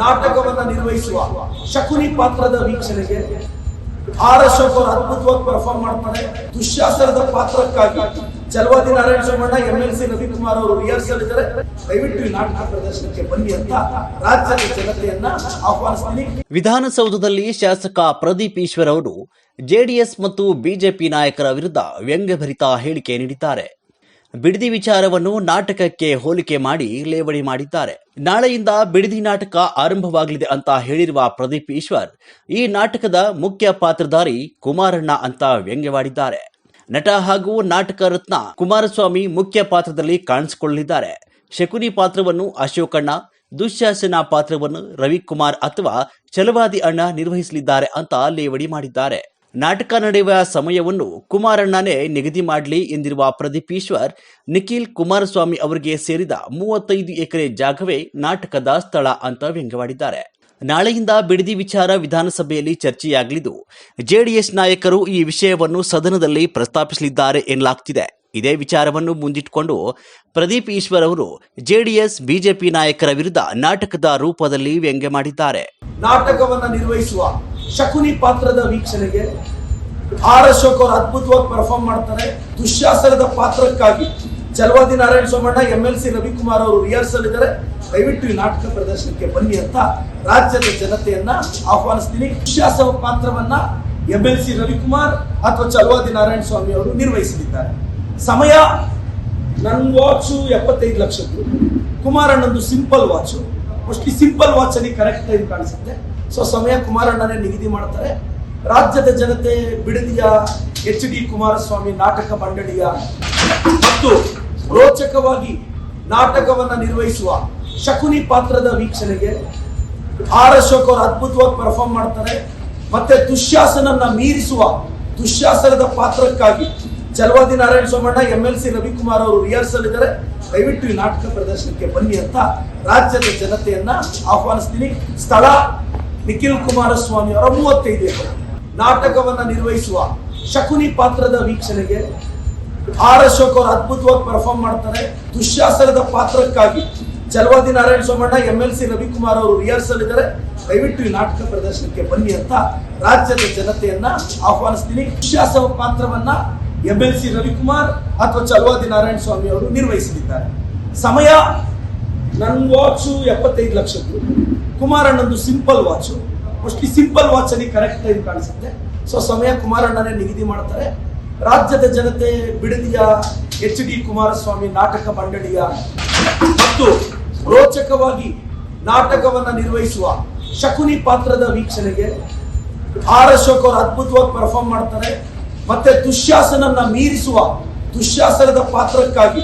ನಾಟಕವನ್ನು ನಿರ್ವಹಿಸುವ ಶಕುನಿ ಪಾತ್ರದ ವೀಕ್ಷಣೆಗೆ ಆರ್ ಅಶೋಕ್ ಅವರು ಅದ್ಭುತವಾಗಿ ಪರ್ಫಾರ್ಮ್ ಮಾಡ್ತಾರೆ. ದುಶ್ಯಾಸನದ ಪಾತ್ರಕ್ಕಾಗಿ ಚಲವಾದಿ ನಾರಾಯಣ ಸೋಮಣ್ಣ, MLC ರವಿಕುಮಾರ್ ಅವರು ರಿಹರ್ಸಲ್ ಇದ್ದಾರೆ. ದಯವಿಟ್ಟು ಈ ನಾಟಕ ಪ್ರದರ್ಶನಕ್ಕೆ ಬನ್ನಿ ಅಂತ ರಾಜ್ಯದ ಜನತೆಯನ್ನ ಆಹ್ವಾನಿಸ್ತೀನಿ. ವಿಧಾನಸೌಧದಲ್ಲಿ ಶಾಸಕ ಪ್ರದೀಪ್ ಈಶ್ವರ್ ಅವರು ಜೆಡಿಎಸ್ ಮತ್ತು ಬಿಜೆಪಿ ನಾಯಕರ ವಿರುದ್ಧ ವ್ಯಂಗ್ಯಭರಿತ ಹೇಳಿಕೆ ನೀಡಿದ್ದಾರೆ. ಬಿಡದಿ ವಿಚಾರವನ್ನು ನಾಟಕಕ್ಕೆ ಹೋಲಿಕೆ ಮಾಡಿ ಲೇವಡಿ ಮಾಡಿದ್ದಾರೆ. ನಾಳೆಯಿಂದ ಬಿಡದಿ ನಾಟಕ ಆರಂಭವಾಗಲಿದೆ ಅಂತ ಹೇಳಿರುವ ಪ್ರದೀಪ್ ಈಶ್ವರ್ ಈ ನಾಟಕದ ಮುಖ್ಯ ಪಾತ್ರಧಾರಿ ಕುಮಾರಣ್ಣ ಅಂತ ವ್ಯಂಗ್ಯವಾಡಿದ್ದಾರೆ. ನಟ ಹಾಗೂ ನಾಟಕ ರತ್ನ ಕುಮಾರಸ್ವಾಮಿ ಮುಖ್ಯ ಪಾತ್ರದಲ್ಲಿ ಕಾಣಿಸಿಕೊಳ್ಳಲಿದ್ದಾರೆ. ಶಕುನಿ ಪಾತ್ರವನ್ನು ಅಶೋಕಣ್ಣ, ದುಶ್ಯಾಸನ ಪಾತ್ರವನ್ನು ರವಿಕುಮಾರ್ ಅಥವಾ ಛಲವಾದಿ ಅಣ್ಣ ನಿರ್ವಹಿಸಲಿದ್ದಾರೆ ಅಂತ ಲೇವಡಿ ಮಾಡಿದ್ದಾರೆ. ನಾಟಕ ನಡೆಯುವ ಸಮಯವನ್ನು ಕುಮಾರಣ್ಣನೇ ನಿಗದಿ ಮಾಡಲಿ ಎಂದಿರುವ ಪ್ರದೀಪ್ ಈಶ್ವರ್, ನಿಖಿಲ್ ಕುಮಾರಸ್ವಾಮಿ ಅವರಿಗೆ ಸೇರಿದ 35 ಎಕರೆ ಜಾಗವೇ ನಾಟಕದ ಸ್ಥಳ ಅಂತ ವ್ಯಂಗ್ಯವಾಡಿದ್ದಾರೆ. ನಾಳೆಯಿಂದ ಬಿಡದಿ ವಿಚಾರ ವಿಧಾನಸಭೆಯಲ್ಲಿ ಚರ್ಚೆಯಾಗಲಿದ್ದು ಜೆಡಿಎಸ್ ನಾಯಕರು ಈ ವಿಷಯವನ್ನು ಸದನದಲ್ಲಿ ಪ್ರಸ್ತಾಪಿಸಲಿದ್ದಾರೆ ಎನ್ನಲಾಗ್ತಿದೆ. ಇದೇ ವಿಚಾರವನ್ನು ಮುಂದಿಟ್ಟುಕೊಂಡು ಪ್ರದೀಪ್ ಈಶ್ವರ್ ಅವರು ಜೆಡಿಎಸ್ ಬಿಜೆಪಿ ನಾಯಕರ ವಿರುದ್ಧ ನಾಟಕದ ರೂಪದಲ್ಲಿ ವ್ಯಂಗ್ಯ ಮಾಡಿದ್ದಾರೆ. ನಾಟಕವನ್ನು ನಿರ್ವಹಿಸುವ ಶಕುನಿ ಪಾತ್ರದ ವೀಕ್ಷಣೆಗೆ ಆರ್ ಅಶೋಕ್ ಅವರು ಅದ್ಭುತವಾಗಿ ಪರ್ಫಾರ್ಮ್ ಮಾಡ್ತಾರೆ. ದುಶ್ಯಾಸನದ ಪಾತ್ರಕ್ಕಾಗಿ ಚಲವಾದಿ ನಾರಾಯಣ ಸೋಮಣ್ಣ, MLC ರವಿಕುಮಾರ್ ಅವರು ರಿಹರ್ಸಲ್ ಇದ್ದಾರೆ. ದಯವಿಟ್ಟು ಈ ನಾಟಕ ಪ್ರದರ್ಶನಕ್ಕೆ ಬನ್ನಿ ಅಂತ ರಾಜ್ಯದ ಜನತೆಯನ್ನ ಆಹ್ವಾನಿಸ್ತೀನಿ. ದುಶ್ಯಾಸನ ಪಾತ್ರವನ್ನ MLC ರವಿಕುಮಾರ್ ಅಥವಾ ಚಲವಾದಿ ನಾರಾಯಣ ಸ್ವಾಮಿ ಅವರು ನಿರ್ವಹಿಸಲಿದ್ದಾರೆ. ಸಮಯ ನನ್ನ ವಾಚ್ 75 ಲಕ್ಷದ್ದು, ಕುಮಾರಣ್ಣಂದು simple watch. Mostly simple watch ಅಲ್ಲಿ ಕರೆಕ್ಟ್ ಟೈಮ್ ಕಾಣಿಸುತ್ತೆ. ಸೊ ಸಮಯ ಕುಮಾರಣ್ಣನೇ ನಿಗದಿ ಮಾಡ್ತಾರೆ. ರಾಜ್ಯದ ಜನತೆ ಬಿಡದಿಯ HD ಕುಮಾರಸ್ವಾಮಿ ನಾಟಕ ಮಂಡಳಿಯ ಮತ್ತು ರೋಚಕವಾಗಿ ನಾಟಕವನ್ನ ನಿರ್ವಹಿಸುವ ಶಕುನಿ ಪಾತ್ರದ ವೀಕ್ಷಣೆಗೆ ಆರ್ ಅಶೋಕ್ ಅವರು ಅದ್ಭುತವಾಗಿ ಪರ್ಫಾರ್ಮ್ ಮಾಡ್ತಾರೆ. ಮತ್ತೆ ದುಶ್ಯಾಸನನ್ನ ಮೀರಿಸುವ ದುಶ್ಯಾಸನದ ಪಾತ್ರಕ್ಕಾಗಿ ಚಲವಾದಿ ನಾರಾಯಣ ಸೋಮಣ್ಣ, MLC ರವಿಕುಮಾರ್ ಅವರು ರಿಹರ್ಸಲ್ ಇದ್ದಾರೆ. ದಯವಿಟ್ಟು ಈ ನಾಟಕ ಪ್ರದರ್ಶನಕ್ಕೆ ಬನ್ನಿ ಅಂತ ರಾಜ್ಯದ ಜನತೆಯನ್ನ ಆಹ್ವಾನಿಸ್ತೀನಿ. ಸ್ಥಳ ನಿಖಿಲ್ ಕುಮಾರಸ್ವಾಮಿ ಅವರ 35 ಎಕರೆ. ನಾಟಕವನ್ನ ನಿರ್ವಹಿಸುವ ಶಕುನಿ ಪಾತ್ರದ ವೀಕ್ಷಣೆಗೆ ಆರ್ ಅಶೋಕ್ ಅವರು ಅದ್ಭುತವಾಗಿ ಪರ್ಫಾರ್ಮ್ ಮಾಡ್ತಾರೆ. ದುಶ್ಯಾಸನದ ಪಾತ್ರಕ್ಕಾಗಿ ಚಲವಾದಿ ನಾರಾಯಣ ಸೋಮಣ್ಣ, MLC ರವಿಕುಮಾರ್ ಅವರು ರಿಹರ್ಸಲ್ ಇದ್ದಾರೆ. ದಯವಿಟ್ಟು ಈ ನಾಟಕ ಪ್ರದರ್ಶನಕ್ಕೆ ಬನ್ನಿ ಅಂತ ರಾಜ್ಯದ ಜನತೆಯನ್ನ ಆಹ್ವಾನಿಸ್ತೀನಿ. ದುಶ್ಯಾಸನ ಪಾತ್ರವನ್ನ MLC ರವಿಕುಮಾರ್ ಅಥವಾ ಚಲವಾದಿ ನಾರಾಯಣ ಸ್ವಾಮಿ ಅವರು ನಿರ್ವಹಿಸಲಿದ್ದಾರೆ. ಸಮಯ ನನ್ನ ವಾಚ್ 75 ಲಕ್ಷದ್ದು, ಕುಮಾರಣ್ಣಂದು simple watch. Mostly simple watch ಅಲ್ಲಿ ಕರೆಕ್ಟ್ ಟೈಮ್ ಕಾಣಿಸುತ್ತೆ. ಸೊ ಸಮಯ ಕುಮಾರಣ್ಣನೇ ನಿಗದಿ ಮಾಡ್ತಾರೆ. ರಾಜ್ಯದ ಜನತೆ ಬಿಡದಿಯ HD ಕುಮಾರಸ್ವಾಮಿ ನಾಟಕ ಮಂಡಳಿಯ ಮತ್ತು ರೋಚಕವಾಗಿ ನಾಟಕವನ್ನ ನಿರ್ವಹಿಸುವ ಶಕುನಿ ಪಾತ್ರದ ವೀಕ್ಷಣೆಗೆ ಆರ್ ಅಶೋಕ್ ಅವರು ಅದ್ಭುತವಾಗಿ ಪರ್ಫಾರ್ಮ್ ಮಾಡ್ತಾರೆ. ಮತ್ತೆ ದುಶ್ಯಾಸನನ್ನ ಮೀರಿಸುವ ದುಶ್ಯಾಸನದ ಪಾತ್ರಕ್ಕಾಗಿ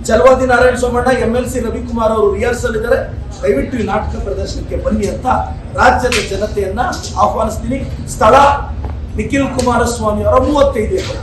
ಚಲವಾದಿ ನಾರಾಯಣ ಸೋಮಣ್ಣ, MLC ರವಿಕುಮಾರ್ ಅವರು ರಿಹರ್ಸಲ್ ಇದ್ದಾರೆ. ದಯವಿಟ್ಟು ಈ ನಾಟಕ ಪ್ರದರ್ಶನಕ್ಕೆ ಬನ್ನಿ ಅಂತ ರಾಜ್ಯದ ಜನತೆಯನ್ನ ಆಹ್ವಾನಿಸ್ತೀನಿ. ಸ್ಥಳ ನಿಖಿಲ್ ಕುಮಾರಸ್ವಾಮಿ ಅವರ 35 ಎಕರೆ.